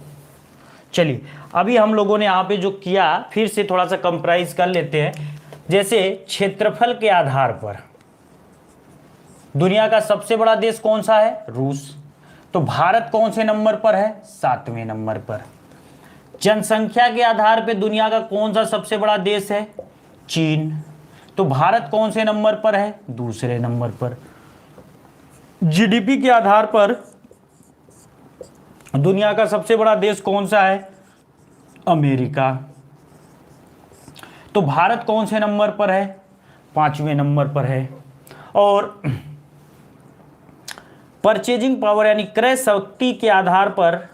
चलिए, अभी हम लोगों ने यहाँ पे जो किया फिर से थोड़ा सा कंपेयर कर लेते हैं। जैसे क्षेत्रफल के आधार पर दुनिया का सबसे बड़ा देश कौन सा है? रूस। तो भारत कौन से नंबर पर है? 7वें नंबर पर। जनसंख्या के आधार पर दुनिया का कौन सा सबसे बड़ा देश है? चीन। तो भारत कौन से नंबर पर है? दूसरे नंबर पर। जीडीपी के आधार पर दुनिया का सबसे बड़ा देश कौन सा है? अमेरिका। तो भारत कौन से नंबर पर है? 5वें नंबर पर है। और परचेजिंग पावर यानी क्रय शक्ति के आधार पर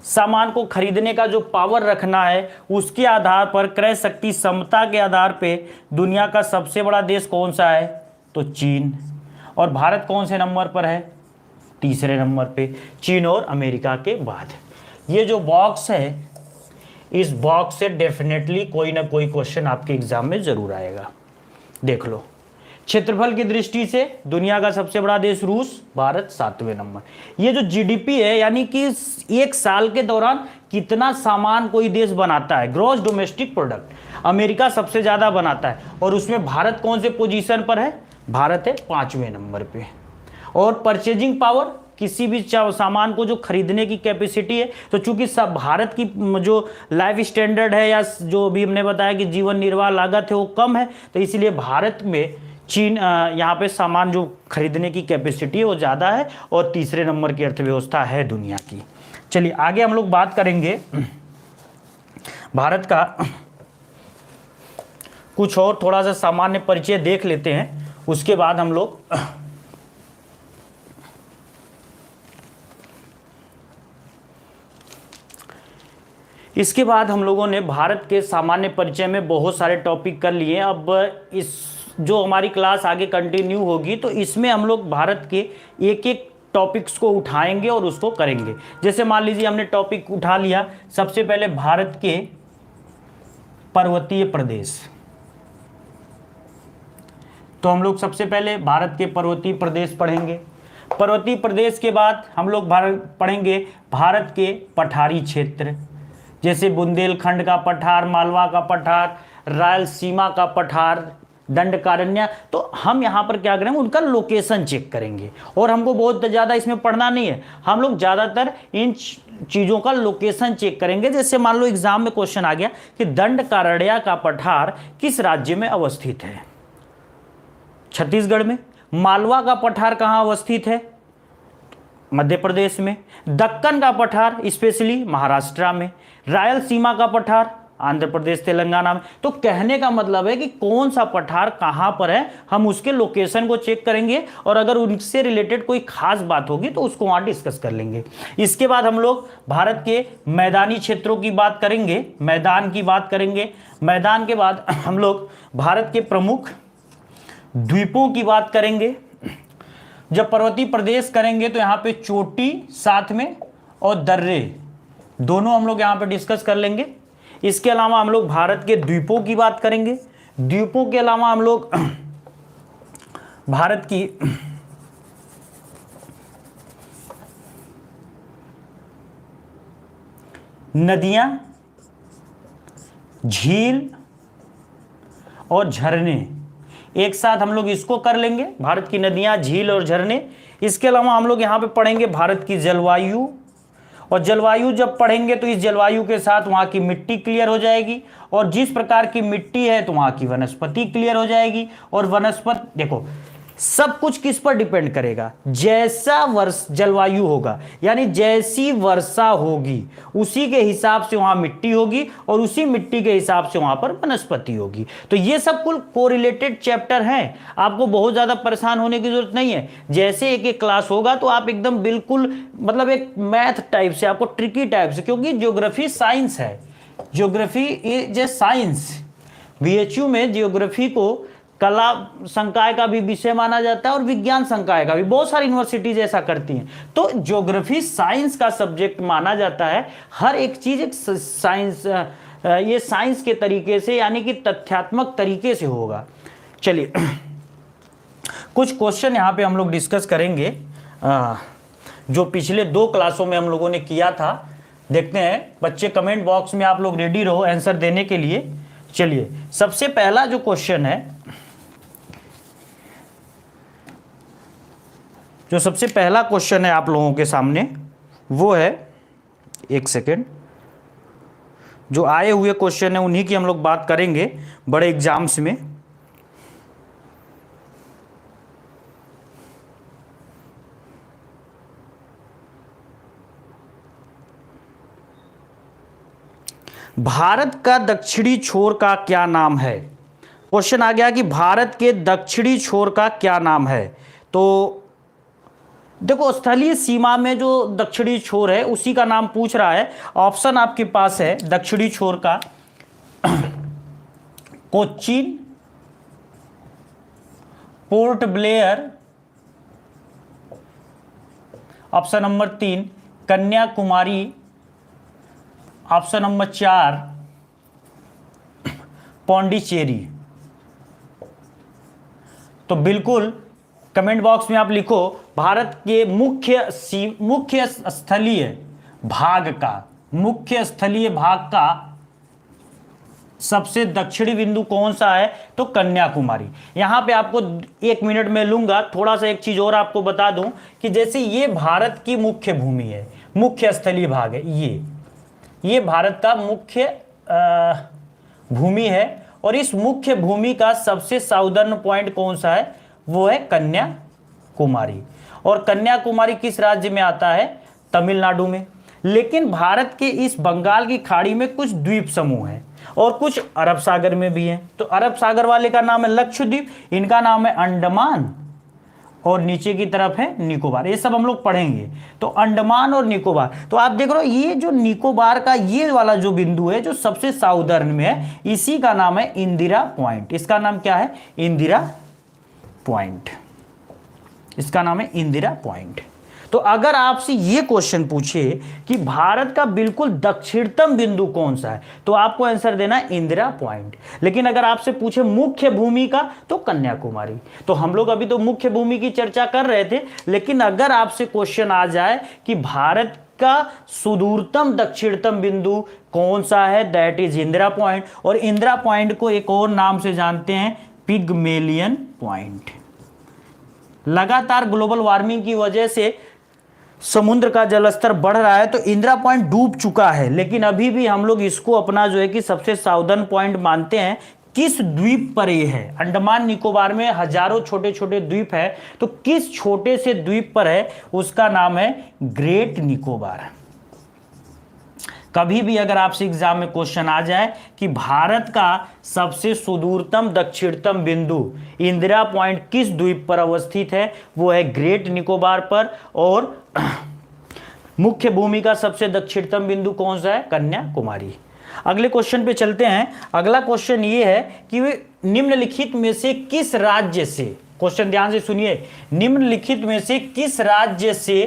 सामान को खरीदने का जो पावर रखना है, उसके आधार पर क्रय शक्ति समता के आधार पे दुनिया का सबसे बड़ा देश कौन सा है? तो चीन। और भारत कौन से नंबर पर है? तीसरे नंबर पे, चीन और अमेरिका के बाद। ये जो बॉक्स है इस बॉक्स से डेफिनेटली कोई ना कोई क्वेश्चन आपके एग्जाम में जरूर आएगा। देख लो, क्षेत्रफल की दृष्टि से दुनिया का सबसे बड़ा देश रूस, भारत 7वें नंबर। ये जो जीडीपी है, यानी कि एक साल के दौरान कितना सामान कोई देश बनाता है, ग्रॉस डोमेस्टिक प्रोडक्ट, अमेरिका सबसे ज्यादा बनाता है, और उसमें भारत कौन से पोजीशन पर है? भारत है 5वें नंबर पे। और परचेजिंग पावर, किसी भी सामान को जो खरीदने की कैपेसिटी है, तो चूंकि सब भारत की जो लाइफ स्टैंडर्ड है, या जो भी हमने बताया कि जीवन निर्वाह लागत है वो कम है, तो इसीलिए भारत में चीन यहाँ पे सामान जो खरीदने की कैपेसिटी है वो ज़्यादा है, और तीसरे नंबर की अर्थव्यवस्था है दुनिया की। चलिए आगे हम लोग बात करेंगे भारत का कुछ और थोड़ा सा सामान्य परिचय देख लेते हैं, उसके बाद हम लोग इसके बाद हम लोगों ने भारत के सामान्य परिचय में बहुत सारे टॉपिक कर लिए। अब इस जो हमारी क्लास आगे कंटिन्यू होगी तो इसमें हम लोग भारत के एक एक टॉपिक्स को उठाएंगे और उसको करेंगे। जैसे मान लीजिए हमने टॉपिक उठा लिया, सबसे पहले भारत के पर्वतीय प्रदेश, तो हम लोग सबसे पहले भारत के पर्वतीय प्रदेश पढ़ेंगे। पर्वतीय प्रदेश के बाद हम लोग पढ़ेंगे भारत के पठारी क्षेत्र, जैसे बुंदेलखंड का पठार, मालवा का पठार, रायलसीमा का पठार, दंडकारण्य। तो हम यहाँ पर क्या करेंगे, उनका लोकेशन चेक करेंगे, और हमको बहुत ज़्यादा इसमें पढ़ना नहीं है, हम लोग ज़्यादातर इन चीज़ों का लोकेशन चेक करेंगे। जैसे मान लो एग्जाम में क्वेश्चन आ गया कि दंडकारण्य का पठार किस राज्य में अवस्थित है? छत्तीसगढ़ में। मालवा का पठार कहाँ अवस्थित है? मध्य प्रदेश में। दक्कन का पठार स्पेशली महाराष्ट्र में। रायलसीमा का पठार आंध्र प्रदेश तेलंगाना में। तो कहने का मतलब है कि कौन सा पठार कहां पर है, हम उसके लोकेशन को चेक करेंगे, और अगर उनसे रिलेटेड कोई खास बात होगी तो उसको वहां डिस्कस कर लेंगे। इसके बाद हम लोग भारत के मैदानी क्षेत्रों की बात करेंगे, मैदान की बात करेंगे। मैदान के बाद हम लोग भारत के प्रमुख द्वीपों की बात करेंगे। जब पर्वतीय प्रदेश करेंगे तो यहाँ पे चोटी साथ में और दर्रे दोनों हम लोग यहाँ पे डिस्कस कर लेंगे। इसके अलावा हम लोग भारत के द्वीपों की बात करेंगे। द्वीपों के अलावा हम लोग भारत की नदियां, झील और झरने, एक साथ हम लोग इसको कर लेंगे, भारत की नदियां, झील और झरने। इसके अलावा हम लोग यहाँ पे पढ़ेंगे भारत की जलवायु, और जलवायु जब पढ़ेंगे तो इस जलवायु के साथ वहाँ की मिट्टी क्लियर हो जाएगी, और जिस प्रकार की मिट्टी है तो वहाँ की वनस्पति क्लियर हो जाएगी। और वनस्पति देखो सब कुछ किस पर डिपेंड करेगा, जैसा जलवायु होगा, यानी जैसी वर्षा होगी उसी के हिसाब से वहां मिट्टी होगी, और उसी मिट्टी के हिसाब से वहां पर वनस्पति होगी। तो ये सब कुल कोरिलेटेड चैप्टर हैं, आपको बहुत ज्यादा परेशान होने की जरूरत नहीं है। जैसे एक एक क्लास होगा तो आप एकदम बिल्कुल मतलब एक मैथ टाइप से, आपको ट्रिकी टाइप से, क्योंकि ज्योग्राफी साइंस है, geography is a science. BHU में ज्योग्राफी को कला संकाय का भी विषय माना जाता है और विज्ञान संकाय का भी, बहुत सारी यूनिवर्सिटीज ऐसा करती हैं। तो ज्योग्राफी साइंस का सब्जेक्ट माना जाता है, हर एक चीज एक साइंस, ये साइंस के तरीके से यानी कि तथ्यात्मक तरीके से होगा। चलिए कुछ क्वेश्चन यहाँ पे हम लोग डिस्कस करेंगे जो पिछले 2 क्लासों में हम लोगों ने किया था। देखते हैं बच्चे, कमेंट बॉक्स में आप लोग रेडी रहो आंसर देने के लिए। चलिए सबसे पहला जो क्वेश्चन है, जो सबसे पहला क्वेश्चन है आप लोगों के सामने वो है, एक सेकेंड, जो आए हुए क्वेश्चन है उन्हीं की हम लोग बात करेंगे बड़े एग्जाम्स में। भारत का दक्षिणी छोर का क्या नाम है? क्वेश्चन आ गया कि भारत के दक्षिणी छोर का क्या नाम है। तो देखो स्थलीय सीमा में जो दक्षिणी छोर है उसी का नाम पूछ रहा है। ऑप्शन आपके पास है दक्षिणी छोर का Cochin, port Blair, option number 3 Kanyakumari, option number 4 Pondicherry. तो बिल्कुल कमेंट बॉक्स में आप लिखो भारत के मुख्य स्थलीय भाग का सबसे दक्षिणी बिंदु कौन सा है? तो कन्याकुमारी। यहां पे आपको 1 मिनट में लूंगा, थोड़ा सा एक चीज और आपको बता दूं कि जैसे ये भारत की मुख्य भूमि है, मुख्य स्थलीय भाग है, ये भारत का मुख्य भूमि है, और इस मुख्य भूमि का सबसे साउदर्न पॉइंट कौन सा है? वो है कन्याकुमारी। और कन्याकुमारी किस राज्य में आता है? तमिलनाडु में। लेकिन भारत के इस बंगाल की खाड़ी में कुछ द्वीप समूह हैं और कुछ अरब सागर में भी हैं। तो अरब सागर वाले का नाम है लक्षद्वीप, इनका नाम है अंडमान, और नीचे की तरफ है निकोबार। ये सब हम लोग पढ़ेंगे। तो अंडमान और निकोबार, तो आप देख रहे हो ये जो निकोबार का ये वाला जो बिंदु है जो सबसे साउदर्न में है, इसी का नाम है इंदिरा पॉइंट। इसका नाम क्या है? इंदिरा पॉइंट। इसका नाम है इंदिरा पॉइंट। तो अगर आपसे ये क्वेश्चन पूछे कि भारत का बिल्कुल दक्षिणतम बिंदु कौन सा है, तो आपको आंसर देना है इंदिरा पॉइंट। लेकिन अगर आपसे पूछे मुख्य भूमि का, तो कन्याकुमारी। तो हम लोग अभी तो मुख्य भूमि की चर्चा कर रहे थे, लेकिन अगर आपसे क्वेश्चन आ जाए कि भारत का सुदूरतम दक्षिणतम बिंदु कौन सा है, दैट इज इंदिरा पॉइंट। और इंदिरा पॉइंट को एक और नाम से जानते हैं, पिग्मेलियन पॉइंट। लगातार ग्लोबल वार्मिंग की वजह से समुद्र का जलस्तर बढ़ रहा है, तो इंदिरा पॉइंट डूब चुका है, लेकिन अभी भी हम लोग इसको अपना जो है कि सबसे साउदर्न पॉइंट मानते हैं। किस द्वीप पर यह है? अंडमान निकोबार में हजारों छोटे छोटे द्वीप है, तो किस छोटे से द्वीप पर है? उसका नाम है ग्रेट निकोबार। कभी भी अगर आपसे एग्जाम में क्वेश्चन आ जाए कि भारत का सबसे सुदूरतम दक्षिणतम बिंदु इंदिरा पॉइंट किस द्वीप पर अवस्थित है, वो है ग्रेट निकोबार पर। और मुख्य भूमि का सबसे दक्षिणतम बिंदु कौन सा है? कन्याकुमारी। अगले क्वेश्चन पे चलते हैं। अगला क्वेश्चन ये है कि वे निम्नलिखित में से किस राज्य से, क्वेश्चन ध्यान से सुनिए, निम्नलिखित में से किस राज्य से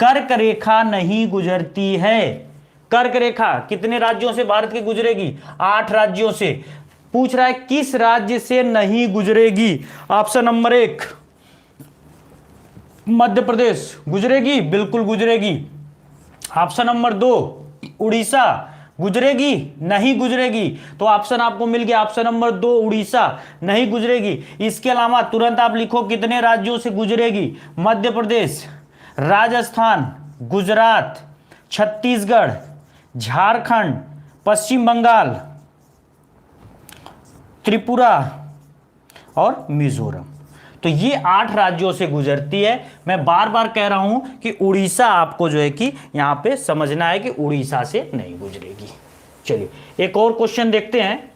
कर्क रेखा नहीं गुजरती है? कर्क रेखा कितने राज्यों से भारत की गुजरेगी? 8 राज्यों से। पूछ रहा है किस राज्य से नहीं गुजरेगी? ऑप्शन नंबर 1 मध्य प्रदेश गुजरेगी, बिल्कुल गुजरेगी। ऑप्शन नंबर 2 उड़ीसा गुजरेगी, नहीं गुजरेगी। तो ऑप्शन आपको मिल गया, ऑप्शन नंबर 2 उड़ीसा नहीं गुजरेगी। इसके अलावा तुरंत आप लिखो कितने राज्यों से गुजरेगी? मध्य प्रदेश, राजस्थान, गुजरात, छत्तीसगढ़, झारखंड, पश्चिम बंगाल, त्रिपुरा और मिजोरम। तो ये 8 राज्यों से गुजरती है। मैं बार बार कह रहा हूं कि उड़ीसा आपको जो है कि यहां पे समझना है कि उड़ीसा से नहीं गुजरेगी। चलिए एक और क्वेश्चन देखते हैं।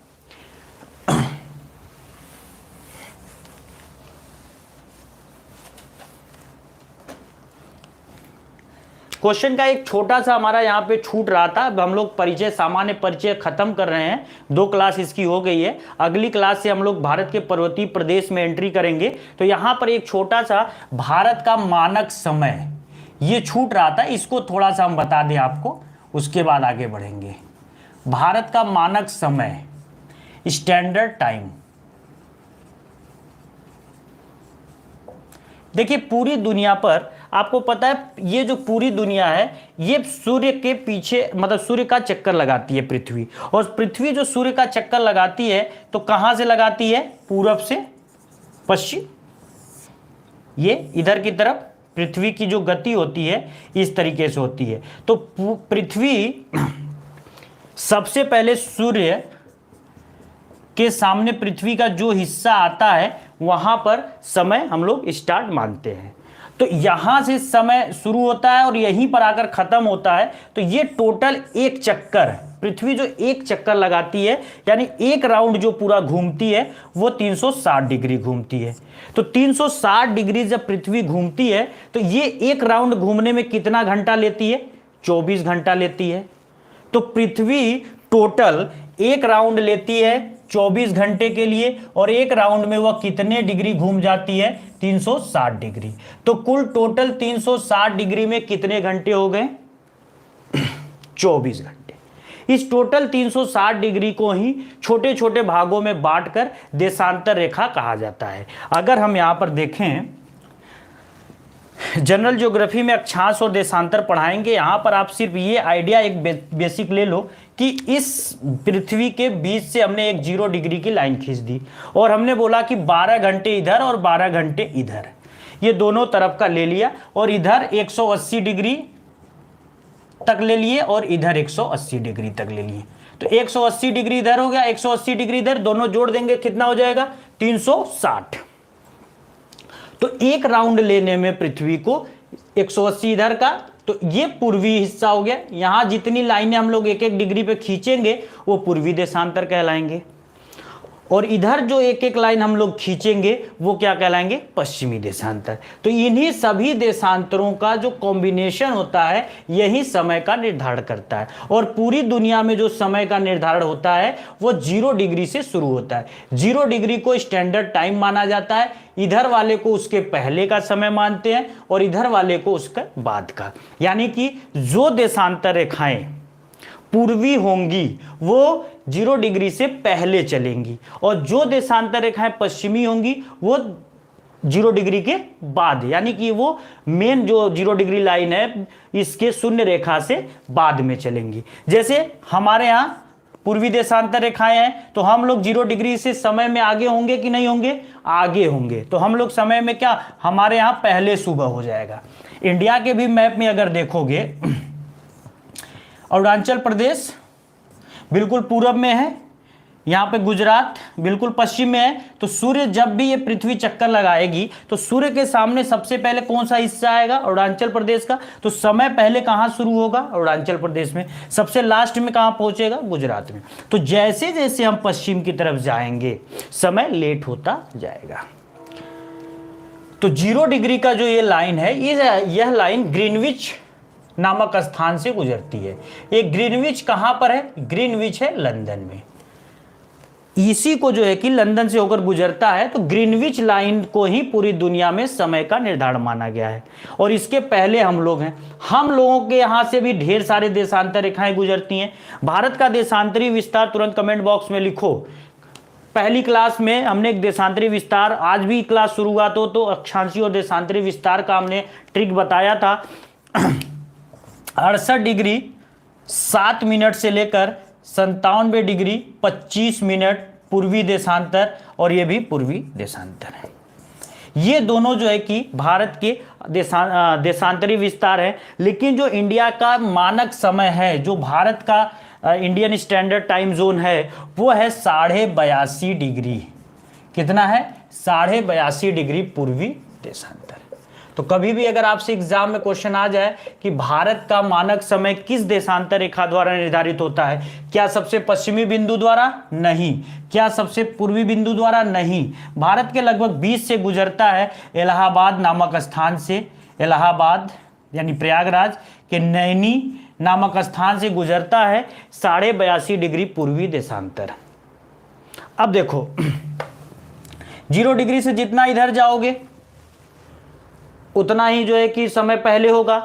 क्वेश्चन का एक छोटा सा हमारा यहाँ पे छूट रहा था। अब हम लोग परिचय, सामान्य परिचय खत्म कर रहे हैं, 2 क्लास इसकी हो गई है। अगली क्लास से हम लोग भारत के पर्वतीय प्रदेश में एंट्री करेंगे। तो यहाँ पर एक छोटा सा भारत का मानक समय ये छूट रहा था, इसको थोड़ा सा हम बता दें आपको, उसके बाद आगे बढ़ेंगे। भारत का मानक समय, स्टैंडर्ड टाइम। देखिए पूरी दुनिया पर आपको पता है ये जो पूरी दुनिया है ये सूर्य के पीछे, मतलब सूर्य का चक्कर लगाती है पृथ्वी। और पृथ्वी जो सूर्य का चक्कर लगाती है तो कहां से लगाती है? पूरब से पश्चिम। ये इधर की तरफ पृथ्वी की जो गति होती है इस तरीके से होती है। तो पृथ्वी सबसे पहले सूर्य के सामने पृथ्वी का जो हिस्सा आता है वहां पर समय हम लोग स्टार्ट मानते हैं। तो यहां से समय शुरू होता है और यहीं पर आकर खत्म होता है। तो ये टोटल एक चक्कर, पृथ्वी जो एक चक्कर लगाती है, यानी एक राउंड जो पूरा घूमती है वो 360 डिग्री घूमती है। तो 360 डिग्री जब पृथ्वी घूमती है तो ये एक राउंड घूमने में कितना घंटा लेती है? 24 घंटा लेती है। तो पृथ्वी टोटल एक राउंड लेती है 24 घंटे के लिए, और एक राउंड में वह कितने डिग्री घूम जाती है? 360 डिग्री। तो कुल टोटल 360 डिग्री में कितने घंटे हो गए? 24 घंटे। इस टोटल 360 डिग्री को ही छोटे छोटे भागों में बांटकर देशांतर रेखा कहा जाता है। अगर हम यहाँ पर देखें, जनरल ज्योग्राफी में अक्षांश और देशांतर पढ़ाएंगे, यहाँ पर आप सिर्फ ये आइडिया एक बेसिक ले लो कि इस पृथ्वी के बीच से हमने एक 0 डिग्री की लाइन खींच दी और हमने बोला कि 12 घंटे इधर और 12 घंटे इधर, ये दोनों तरफ का ले लिया और इधर 180 डिग्री तक ले लिए और इधर 180 डिग्री तक ले लिए। तो 180 डिग्री इधर हो गया, 180 डिग्री इधर, दोनों जोड़ देंगे कितना हो जाएगा 360। तो एक राउंड लेने में पृथ्वी को 180 इधर का, तो ये पूर्वी हिस्सा हो गया। यहां जितनी लाइनें हम लोग एक एक डिग्री पे खींचेंगे वो पूर्वी देशांतर कहलाएंगे, और इधर जो एक एक लाइन हम लोग खींचेंगे वो क्या कहलाएंगे, पश्चिमी देशांतर। तो इन्हीं सभी देशांतरों का जो कॉम्बिनेशन होता है यही समय का निर्धारण करता है। और पूरी दुनिया में जो समय का निर्धारण होता है वो 0 डिग्री से शुरू होता है। 0 डिग्री को स्टैंडर्ड टाइम माना जाता है, इधर वाले को उसके पहले का समय मानते हैं और इधर वाले को उसका बाद का। यानी कि जो देशांतर रेखाएं पूर्वी होंगी वो 0 डिग्री से पहले चलेंगी और जो देशांतर रेखाएं पश्चिमी होंगी वो 0 डिग्री के बाद, यानी कि वो मेन जो 0 डिग्री लाइन है इसके शून्य रेखा से बाद में चलेंगी। जैसे हमारे यहाँ पूर्वी देशांतर रेखाएं हैं तो हम लोग 0 डिग्री से समय में आगे होंगे कि नहीं होंगे, आगे होंगे। तो हम लोग समय में क्या, हमारे यहाँ पहले सुबह हो जाएगा। इंडिया के भी मैप में अगर देखोगे, अरुणाचल प्रदेश बिल्कुल पूरब में है, यहाँ पे गुजरात बिल्कुल पश्चिम में है। तो सूर्य जब भी ये पृथ्वी चक्कर लगाएगी तो सूर्य के सामने सबसे पहले कौन सा हिस्सा आएगा, अरुणाचल प्रदेश का। तो समय पहले कहाँ शुरू होगा, अरुणाचल प्रदेश में, सबसे लास्ट में कहाँ पहुंचेगा, गुजरात में। तो जैसे जैसे हम पश्चिम की तरफ जाएंगे समय लेट होता जाएगा। तो 0 डिग्री का जो ये लाइन है, यह लाइन ग्रीनविच नामक स्थान से गुजरती है। ये ग्रीनविच कहां पर है, ग्रीनविच है लंदन में। इसी को जो है कि लंदन से होकर गुजरता है, तो ग्रीनविच लाइन को ही पूरी दुनिया में समय का निर्धारण माना गया है। और इसके पहले हम लोग हैं, हम लोगों के यहां से भी ढेर सारे देशांतर रेखाएं गुजरती हैं। भारत का देशांतरी विस्तार तुरंत कमेंट बॉक्स में लिखो। पहली क्लास में हमने एक देशांतरी विस्तार, आज भी क्लास शुरुआत हो तो अक्षांशीय और देशांतरी विस्तार का हमने ट्रिक बताया था। 68 डिग्री 7 मिनट से लेकर 97 डिग्री 25 मिनट पूर्वी देशांतर, और ये भी पूर्वी देशांतर है। ये दोनों जो है कि भारत के देशांतरी विस्तार है। लेकिन जो इंडिया का मानक समय है, जो भारत का इंडियन स्टैंडर्ड टाइम जोन है, वो है 82.5 डिग्री। कितना है, 82.5 डिग्री पूर्वी देशांतर। तो कभी भी अगर आपसे एग्जाम में क्वेश्चन आ जाए कि भारत का मानक समय किस देशांतर रेखा द्वारा निर्धारित होता है, क्या सबसे पश्चिमी बिंदु द्वारा, नहीं। क्या सबसे पूर्वी बिंदु द्वारा, नहीं। भारत के लगभग 20 से गुजरता है इलाहाबाद नामक स्थान से। इलाहाबाद यानी प्रयागराज के नैनी नामक स्थान से गुजरता है 82.5 डिग्री पूर्वी देशांतर। अब देखो 0 डिग्री से जितना इधर जाओगे उतना ही जो है कि समय पहले होगा।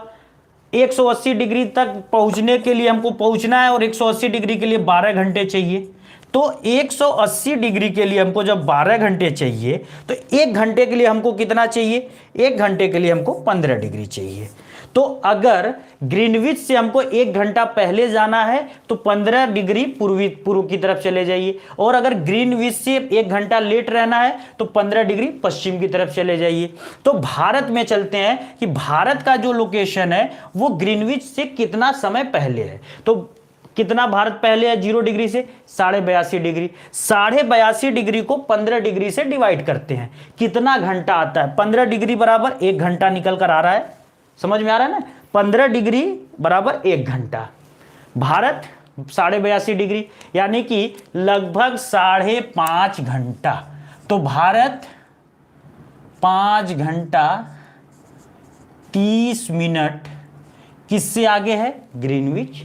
180 डिग्री तक पहुंचने के लिए हमको पहुंचना है और 180 डिग्री के लिए 12 घंटे चाहिए। तो 180 डिग्री के लिए हमको जब 12 घंटे चाहिए तो 1 घंटे के लिए हमको कितना चाहिए, 1 घंटे के लिए हमको 15 डिग्री चाहिए। तो अगर ग्रीनविच से हमको 1 घंटा पहले जाना है तो 15 डिग्री पूर्व की तरफ चले जाइए, और अगर ग्रीनविच से 1 घंटा लेट रहना है तो 15 डिग्री पश्चिम की तरफ चले जाइए। तो भारत में चलते हैं कि भारत का जो लोकेशन है वो ग्रीनविच से कितना समय पहले है। तो कितना भारत पहले है 0 डिग्री से, 82.5 डिग्री। 82.5 डिग्री को 15 डिग्री से डिवाइड करते हैं, कितना घंटा आता है। 15 डिग्री बराबर 1 घंटा निकल कर आ रहा है, समझ में आ रहा है ना। 15 डिग्री बराबर 1 घंटा। भारत 82.5 डिग्री यानी कि लगभग 5.5 घंटा। तो भारत 5 घंटा 30 मिनट किससे आगे है, ग्रीनविच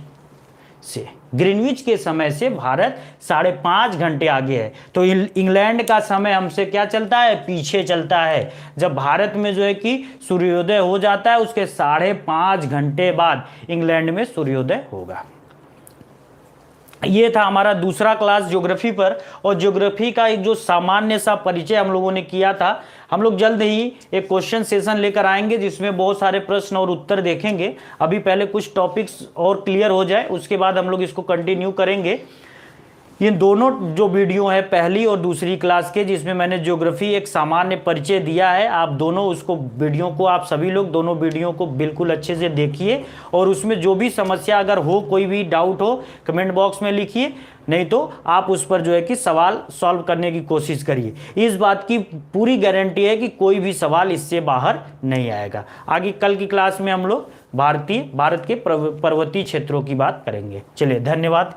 से। ग्रीनविच के समय से भारत 5.5 घंटे आगे है। तो इंग्लैंड का समय हमसे क्या चलता है, पीछे चलता है। जब भारत में जो है कि सूर्योदय हो जाता है उसके 5.5 घंटे बाद इंग्लैंड में सूर्योदय होगा। ये था हमारा दूसरा क्लास ज्योग्राफी पर। और ज्योग्राफी का एक जो सामान्य सा परिचय हम लोगों ने किया था। हम लोग जल्द ही एक क्वेश्चन सेशन लेकर आएंगे जिसमें बहुत सारे प्रश्न और उत्तर देखेंगे। अभी पहले कुछ टॉपिक्स और क्लियर हो जाए, उसके बाद हम लोग इसको कंटिन्यू करेंगे। ये दोनों जो वीडियो है पहली और दूसरी क्लास के, जिसमें मैंने ज्योग्राफी एक सामान्य परिचय दिया है, आप दोनों उसको वीडियो को, आप सभी लोग दोनों वीडियो को बिल्कुल अच्छे से देखिए। और उसमें जो भी समस्या अगर हो, कोई भी डाउट हो, कमेंट बॉक्स में लिखिए, नहीं तो आप उस पर जो है कि सवाल सॉल्व करने की कोशिश करिए। इस बात की पूरी गारंटी है कि कोई भी सवाल इससे बाहर नहीं आएगा। आगे कल की क्लास में हम लोग भारत के पर्वतीय क्षेत्रों की बात करेंगे। चलिए, धन्यवाद।